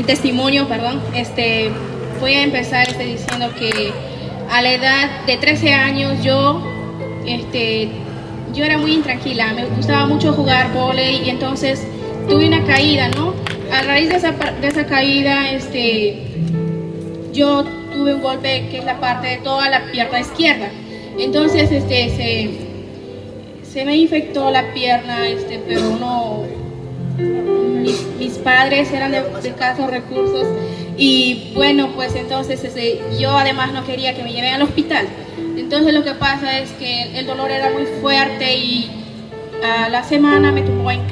testimonio, perdón. Voy a empezar diciendo que a la edad de 13 años yo era muy intranquila, me gustaba mucho jugar vóley y entonces tuve una caída, ¿no? A raíz de esa caída, yo tuve un golpe que es la parte de toda la pierna izquierda. Entonces, se me infectó la pierna, pero no. Mis padres eran de escasos recursos y bueno, pues entonces yo además no quería que me lleven al hospital. Entonces lo que pasa es que el dolor era muy fuerte y a la semana me tumbó en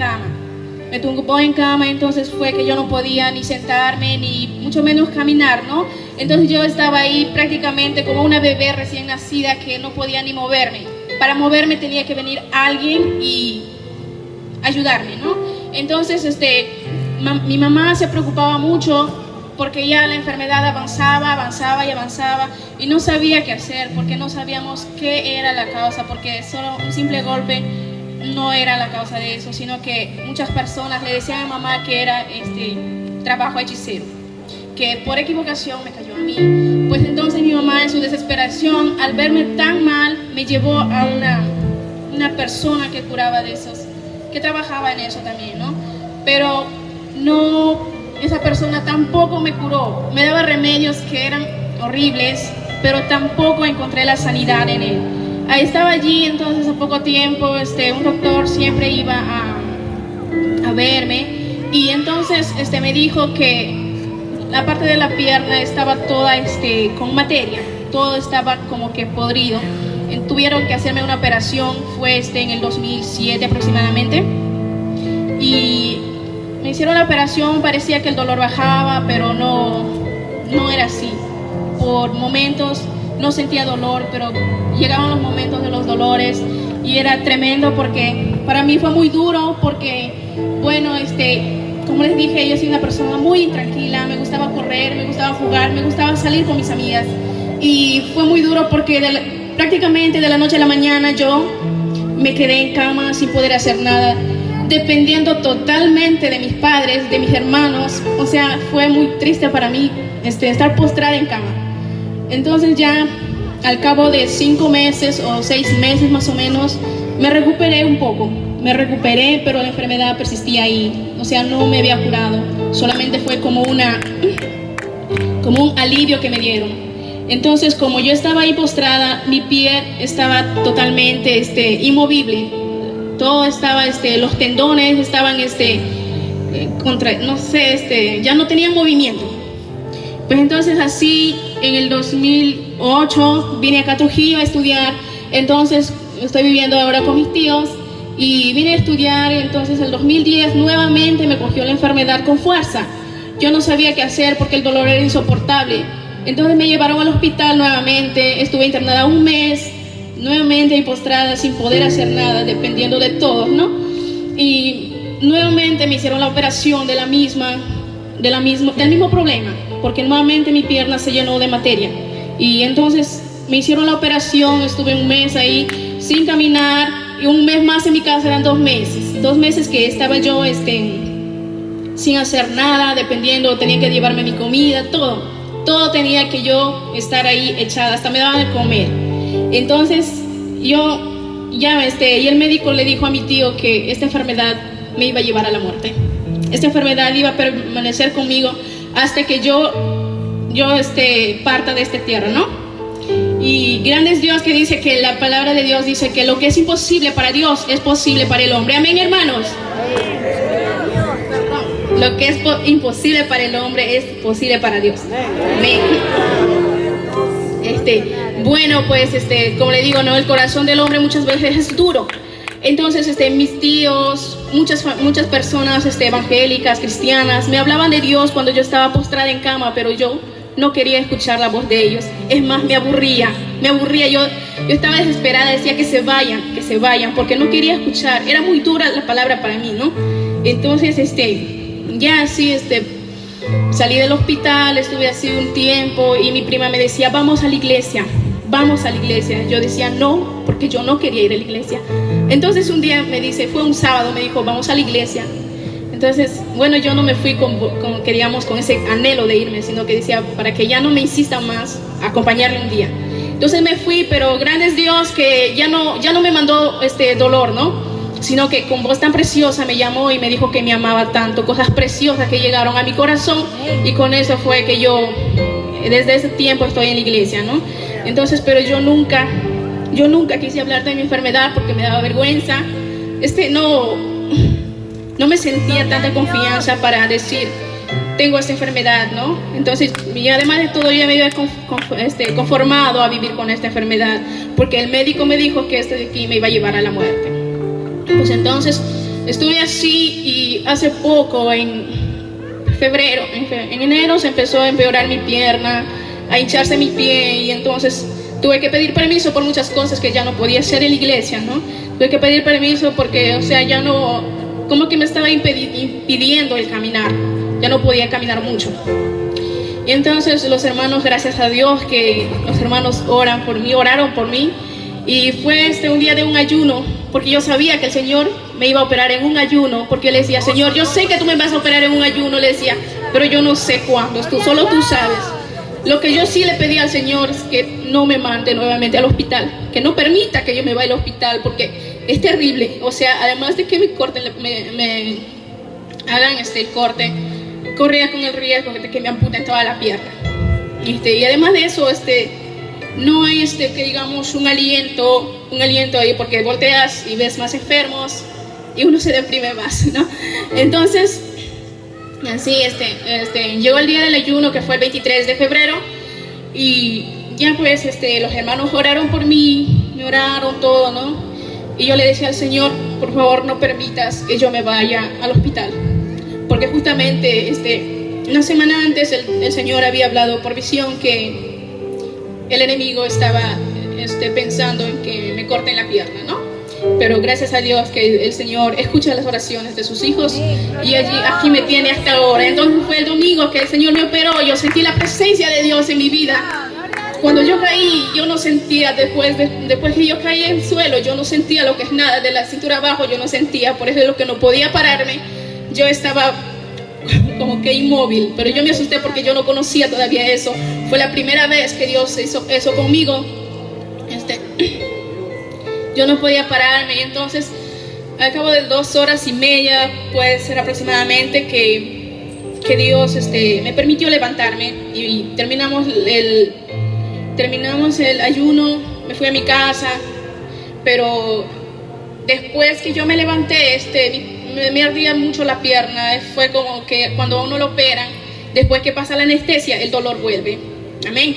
cama. Entonces fue que yo no podía ni sentarme ni mucho menos caminar, ¿no? Entonces yo estaba ahí prácticamente como una bebé recién nacida que no podía ni moverme. Para moverme tenía que venir alguien y ayudarme, ¿no? Entonces mi mamá se preocupaba mucho porque ya la enfermedad avanzaba y no sabía qué hacer porque no sabíamos qué era la causa, porque solo un simple golpe no era la causa de eso, sino que muchas personas le decían a mi mamá que era trabajo hechicero, que por equivocación me cayó a mí. Pues entonces mi mamá en su desesperación, al verme tan mal, me llevó a una persona que curaba de esos, que trabajaba en eso también, ¿no? Pero no, esa persona tampoco me curó, me daba remedios que eran horribles, pero tampoco encontré la sanidad en él. Ahí estaba allí, entonces a poco tiempo un doctor siempre iba a verme y entonces me dijo que la parte de la pierna estaba toda con materia, todo estaba como que podrido. Tuvieron que hacerme una operación, fue en el 2007 aproximadamente y me hicieron la operación, parecía que el dolor bajaba, pero no era así. Por momentos no sentía dolor, pero llegaban los momentos de los dolores y era tremendo porque para mí fue muy duro porque, bueno, como les dije, yo soy una persona muy intranquila, me gustaba correr, me gustaba jugar, me gustaba salir con mis amigas y fue muy duro porque prácticamente de la noche a la mañana yo me quedé en cama sin poder hacer nada, dependiendo totalmente de mis padres, de mis hermanos. O sea, fue muy triste para mí estar postrada en cama. Entonces ya al cabo de 5 meses o 6 meses más o menos, me recuperé un poco. Pero la enfermedad persistía ahí. O sea, no me había curado. Solamente fue como un alivio que me dieron. Entonces, como yo estaba ahí postrada, mi piel estaba totalmente inmovible. Todo estaba, los tendones estaban, ya no tenían movimiento. Pues entonces así, en el 2008, vine acá a Trujillo a estudiar. Entonces, estoy viviendo ahora con mis tíos y vine a estudiar. Entonces, el 2010 nuevamente me cogió la enfermedad con fuerza. Yo no sabía qué hacer porque el dolor era insoportable. Entonces me llevaron al hospital nuevamente, estuve internada un mes, nuevamente y postrada sin poder hacer nada, dependiendo de todos, ¿no? Y nuevamente me hicieron la operación del mismo problema, porque nuevamente mi pierna se llenó de materia. Y entonces me hicieron la operación, estuve un mes ahí sin caminar y un mes más en mi casa, eran 2 meses. 2 meses que estaba yo sin hacer nada, dependiendo, tenía que llevarme mi comida, todo tenía que yo estar ahí echada, hasta me daban de comer. Entonces y el médico le dijo a mi tío que esta enfermedad me iba a llevar a la muerte. Esta enfermedad iba a permanecer conmigo hasta que yo parta de esta tierra, ¿no? Y grande es Dios que dice que la palabra de Dios dice que lo que es imposible para Dios es posible para el hombre. Amén, hermanos. Lo que es imposible para el hombre es posible para Dios. Amén. Bueno, pues como le digo, no, el corazón del hombre muchas veces es duro. Entonces mis tíos, muchas personas evangélicas, cristianas, me hablaban de Dios cuando yo estaba postrada en cama, pero yo no quería escuchar la voz de ellos. Es más, me aburría. Yo estaba desesperada, decía que se vayan, porque no quería escuchar. Era muy dura la palabra para mí, ¿no? Entonces, ya así, salí del hospital, estuve así un tiempo y mi prima me decía, vamos a la iglesia. Yo decía no, porque yo no quería ir a la iglesia. Entonces un día me dice, fue un sábado, me dijo, vamos a la iglesia. Entonces, bueno, yo no me fui con ese anhelo de irme, sino que decía, para que ya no me insista más, acompañarle un día. Entonces me fui, pero grande es Dios que ya no me mandó este dolor, ¿no? Sino que con voz tan preciosa me llamó y me dijo que me amaba tanto, cosas preciosas que llegaron a mi corazón, y con eso fue que yo, desde ese tiempo estoy en la iglesia, ¿no? Entonces, pero yo nunca quise hablar de mi enfermedad porque me daba vergüenza. No me sentía tanta confianza para decir, tengo esta enfermedad, ¿no? Entonces, y además de todo, yo ya me había conformado a vivir con esta enfermedad, porque el médico me dijo que de aquí me iba a llevar a la muerte. Pues entonces, estuve así, y hace poco, en febrero, en enero, se empezó a empeorar mi pierna, a hincharse mi pie, y entonces tuve que pedir permiso por muchas cosas que ya no podía hacer en la iglesia, ¿no? Tuve que pedir permiso porque, o sea, ya no, como que me estaba impidiendo el caminar, ya no podía caminar mucho. Y entonces los hermanos, gracias a Dios que los hermanos oraron por mí, y fue un día de un ayuno, porque yo sabía que el Señor me iba a operar en un ayuno, porque le decía, Señor, yo sé que tú me vas a operar en un ayuno, le decía, pero yo no sé cuándo, solo tú sabes. Lo que yo sí le pedí al Señor es que no me mande nuevamente al hospital, que no permita que yo me vaya al hospital, porque es terrible. O sea, además de que me corten, me hagan el corte, corría con el riesgo de que me amputen toda la pierna. Y además de eso, no hay que digamos un aliento ahí, porque volteas y ves más enfermos y uno se deprime más, ¿no? Entonces, así, llegó el día del ayuno, que fue el 23 de febrero, y ya pues los hermanos oraron por mí, me oraron todo, ¿no? Y yo le decía al Señor, por favor, no permitas que yo me vaya al hospital, porque justamente una semana antes el Señor había hablado por visión que el enemigo estaba pensando en que me corten la pierna, ¿no? Pero gracias a Dios que el Señor escucha las oraciones de sus hijos, y aquí me tiene hasta ahora. Entonces fue el domingo que el Señor me operó. Yo sentí la presencia de Dios en mi vida. Cuando yo caí, yo no sentía, después que yo caí en el suelo, yo no sentía lo que es nada, de la cintura abajo yo no sentía, por eso es lo que no podía pararme. Yo estaba como que inmóvil, pero yo me asusté porque yo no conocía todavía eso. Fue la primera vez que Dios hizo eso conmigo. Yo no podía pararme, y entonces al cabo de 2 horas y media, puede ser aproximadamente, que Dios me permitió levantarme, y terminamos el ayuno, me fui a mi casa. Pero después que yo me levanté, me ardía mucho la pierna. Fue como que cuando a uno lo operan, después que pasa la anestesia, el dolor vuelve. Amén.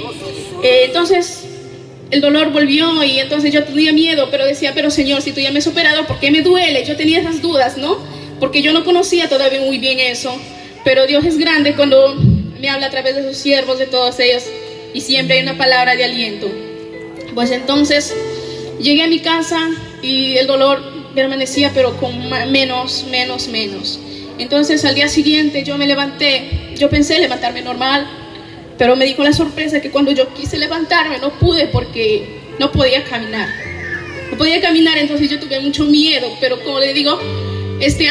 Entonces el dolor volvió, y entonces yo tenía miedo, pero decía, pero Señor, si tú ya me has operado, ¿por qué me duele? Yo tenía esas dudas, ¿no? Porque yo no conocía todavía muy bien eso. Pero Dios es grande cuando me habla a través de sus siervos, de todos ellos, y siempre hay una palabra de aliento. Pues entonces llegué a mi casa y el dolor permanecía, pero con menos. Entonces al día siguiente yo me levanté. Yo pensé levantarme normal, pero me di con la sorpresa que cuando yo quise levantarme no pude, porque no podía caminar. Entonces yo tuve mucho miedo, pero como le digo,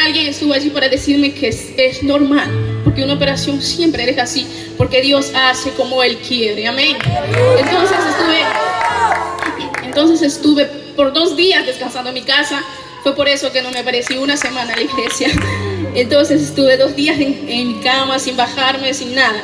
alguien estuvo allí para decirme que es normal, porque una operación siempre es así, porque Dios hace como Él quiere. Amén. Entonces estuve por 2 días descansando en mi casa. Fue por eso que no me aparecí una semana a la iglesia. Entonces estuve 2 días en mi cama, sin bajarme, sin nada.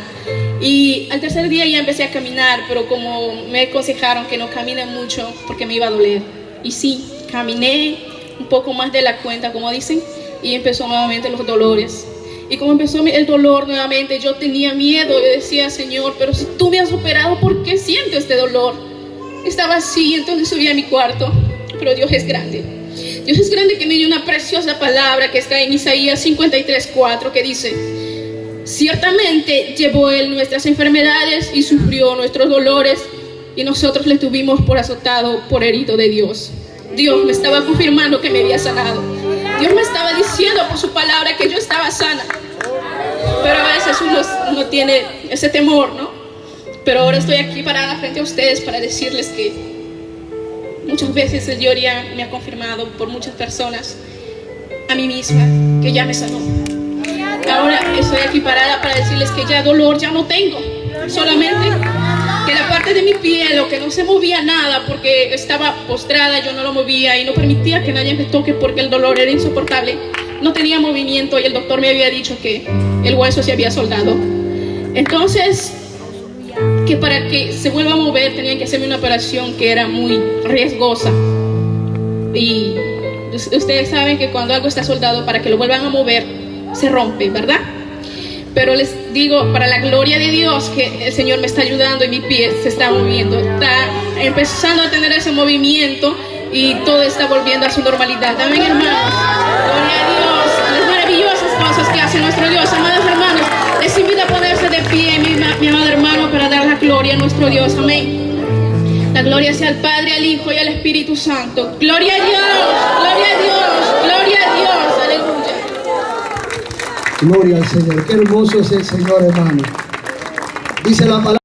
Y al tercer día ya empecé a caminar, pero como me aconsejaron que no camine mucho porque me iba a doler. Y sí, caminé un poco más de la cuenta, como dicen, y empezó nuevamente los dolores. Y como empezó el dolor nuevamente, yo tenía miedo. Yo decía, Señor, pero si tú me has operado, ¿por qué siento este dolor? Estaba así, entonces subí a mi cuarto. Pero Dios es grande. Dios es grande, que me dio una preciosa palabra que está en Isaías 53:4, que dice: ciertamente llevó Él nuestras enfermedades y sufrió nuestros dolores, y nosotros le tuvimos por azotado, por herido de Dios. Dios me estaba confirmando que me había sanado. Dios me estaba diciendo por su palabra que yo estaba sana. Pero a veces uno tiene ese temor, ¿no? Pero ahora estoy aquí parada frente a ustedes para decirles que muchas veces el Señor ya me ha confirmado por muchas personas, a mí misma, que ya me sanó. Ahora estoy aquí parada para decirles que ya dolor ya no tengo. Solamente que la parte de mi pie, lo que no se movía nada porque estaba postrada, yo no lo movía y no permitía que nadie me toque porque el dolor era insoportable. No tenía movimiento y el doctor me había dicho que el hueso se había soldado. Entonces, que para que se vuelva a mover tenían que hacerme una operación que era muy riesgosa. Y ustedes saben que cuando algo está soldado, para que lo vuelvan a mover, se rompe, ¿verdad? Pero les digo, para la gloria de Dios, que el Señor me está ayudando y mi pie se está moviendo, está empezando a tener ese movimiento y todo está volviendo a su normalidad. Amén, hermanos. Gloria a Dios, las maravillosas cosas que hace nuestro Dios. Amados hermanos, les invito a ponerse de pie, mi amado hermano, para dar la gloria a nuestro Dios. Amén. La gloria sea al Padre, al Hijo y al Espíritu Santo. Gloria a Dios, gloria a Dios, gloria a Dios. Aleluya. Gloria al Señor. Qué hermoso es el Señor, hermano. Dice la palabra.